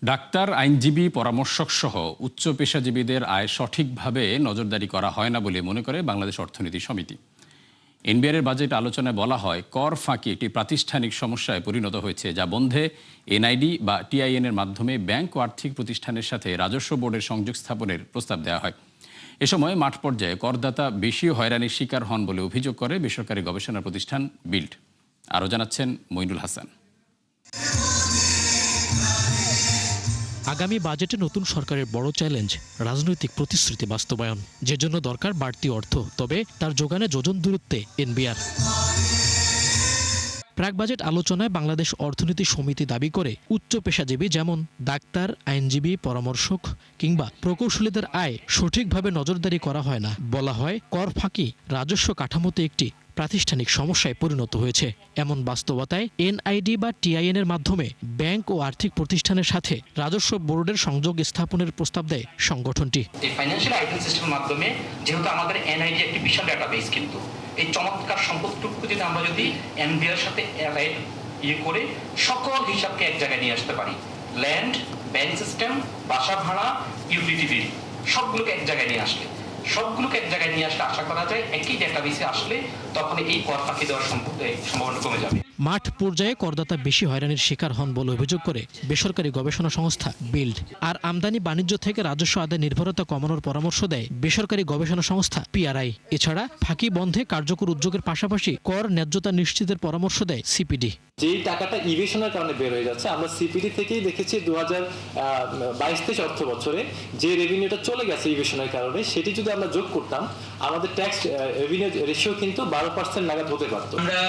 Doctor, আইনজীবী, পরামর্শক সহ উচ্চ পেশাজীবীদের আয় সঠিকভাবে নজরদারি করা হয় না বলে মনে করে বাংলাদেশ অর্থনীতি সমিতি। এনবিআরের বাজেট আলোচনায় বলা হয়, কর ফাঁকি একটি প্রাতিষ্ঠানিক সমস্যায় পরিণত হয়েছে, যা বন্ধে এনআইডি বা টিআইএন এর মাধ্যমে ব্যাংক ও আর্থিক প্রতিষ্ঠানের সাথে রাজস্ব বোর্ডের সংযোগ স্থাপনের প্রস্তাব দেওয়া হয়। এ সময় মাঠ পর্যায়ে করদাতা বেশি হয়রানির শিকার হন বলে অভিযোগ করে বেসরকারি গবেষণা প্রতিষ্ঠান বিল্ড। আরও জানাচ্ছেন মইনুল হাসান। আগামী বাজেটে নতুন সরকারের বড় চ্যালেঞ্জ রাজনৈতিক প্রতিশ্রুতি বাস্তবায়ন, যে জন্য দরকার বাড়তি অর্থ, তবে তার যোগানে যোজন দূরত্বে এনবিআর। প্রাক বাজেট আলোচনায় বাংলাদেশ অর্থনীতি সমিতি দাবি করে, উচ্চ পেশাজীবী যেমন ডাক্তার, আইনজীবী, পরামর্শক কিংবা প্রকৌশলীদের আয় সঠিকভাবে নজরদারি করা হয় না। বলা হয়, কর ফাঁকি রাজস্ব কাঠামোতে একটি প্রাতিষ্ঠানিক সমস্যায় পরিণত হয়েছে। এমন বাস্তবতায় এনআইডি বা টিআইএন এর মাধ্যমে ব্যাংক ও আর্থিক প্রতিষ্ঠানের সাথে রাজস্ব বোর্ডের সংযোগ স্থাপনের প্রস্তাব দেয় সংগঠনটি। এই ফাইন্যান্সিয়াল আইডেন্টি সিস্টেমের মাধ্যমে যেহেতু আমাদের এনআইডি একটি বিশাল ডাটাবেস, কিন্তু এই চমৎকার সম্পদটুকু যদি আমরা এনবিআর সাথে করে সকল হিসাবকে এক জায়গায় নিয়ে আসতে পারি, ল্যান্ড, ব্যাংক সিস্টেম, বাসা ভাড়া, ইউটিলিটি বিল, সবগুলোকে এক জায়গায় নিয়ে আসলে আশা করা যায় একই ডেটাবেসে আসলে তখন এই কর ফাঁকি দেওয়ার সম্ভাবনা কমে যাবে। মাঠ পর্যায়ে করদাতা বেশি হয়রানির শিকার হন বলে অভিযোগ করে বেসরকারি গবেষণা সংস্থা বিল্ড। আর আমদানি বাণিজ্য থেকে রাজস্ব আদায় নির্ভরতা কমানোর পরামর্শ দেয় বেসরকারি গবেষণা সংস্থা পিআরআই। এছাড়া ফাঁকি বন্ধে কার্যকর উদ্যোগের পাশাপাশি কর ন্যায্যতা নিশ্চিতের পরামর্শ দেয় সিপিডি। যেই টাকাটা ইভেশনের কারণে বের হয়ে যাচ্ছে, আমরা সিপিডি থেকেই দেখেছি 2022-23 অর্থ বছরে যে রেভিনিউটা চলে গেছে ইভেশনের কারণে, সেটি যদি আমরা যোগ করতাম, আমাদের ট্যাক্স রেভিনিউ রেশিও কিন্তু 12% নাগাদ হতে পারত। আমরা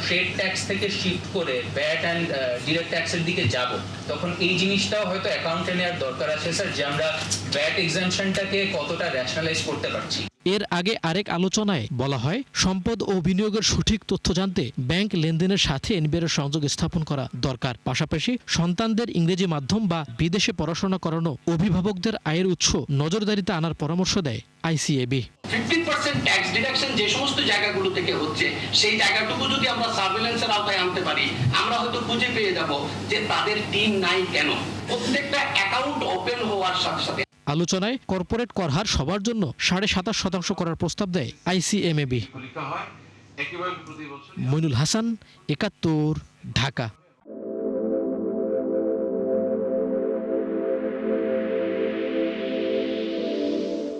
ট্রেড ট্যাক্স থেকে শিফট করে ভ্যাট অ্যান্ড ডিরেক্ট ট্যাক্সের দিকে যাব, তখন এই জিনিসটাও হয়তো অ্যাকাউন্টে নেওয়ার দরকার আছে স্যার, যে আমরা ভ্যাট এক্সাম্পশনটাকে কতটা র্যাশনালাইজ করতে পারছি। এর আগে আরেক আলোচনায় বলা হয়, সম্পদ ও বিনিয়োগের সঠিক তথ্য জানতে ব্যাংক লেনদেনের সাথে এনবিআর সংযোগ স্থাপন করা দরকার। পাশাপাশি সন্তানদের ইংরেজি মাধ্যম বা বিদেশে পড়াশোনা করানো অভিভাবকদের আয়ের উৎস নজরদারিতে আনার পরামর্শ দেয় আইসিএবি। 50% ট্যাক্স ডিডাকশন যে সমস্ত জায়গাগুলো থেকে হচ্ছে, সেই জায়গাটুকু যদি আমরা সার্ভেলেন্সের আওতায় আনতে পারি, আমরা হয়তো খুঁজে পেয়ে যাব যে তাদের টিম নাই কেন। প্রত্যেকটা অ্যাকাউন্ট ওপেন হওয়ার সাথে সাথে আলোচনায় কর্পোরেট কর হার সবার জন্য 27.5% করার প্রস্তাব দেয় আইসিএমএবি। মইনুল হাসান, 71, ঢাকা।